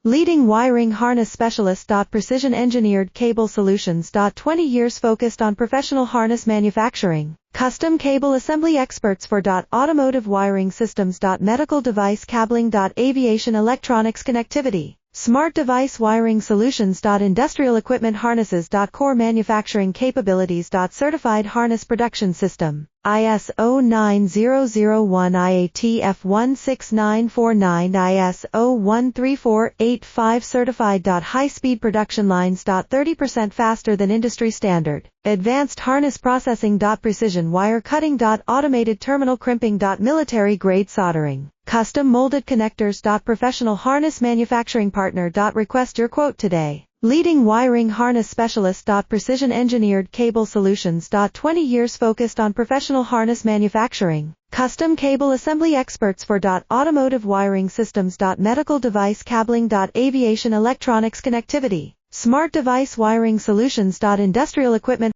Leading wiring harness specialist. Precision engineered cable solutions. 20 years focused on professional harness manufacturing. Custom cable assembly experts for automotive wiring systems. Medical device cabling. Aviation electronics connectivity. Smart device wiring solutions. Industrial equipment harnesses. Core manufacturing capabilities. Certified harness production system. ISO 9001 IATF 16949 ISO 13485 certified. High-speed production lines. 30% faster than industry standard. Advanced harness processing. Precision wire cutting. Automated terminal crimping. Military grade soldering. Custom molded connectors. Professional harness manufacturing partner. Request your quote today. Leading wiring harness specialist. Precision engineered cable solutions. 20 years focused on professional harness manufacturing. Custom cable assembly experts for automotive wiring systems. Medical device cabling. Aviation electronics connectivity. Smart device wiring solutions. Industrial equipment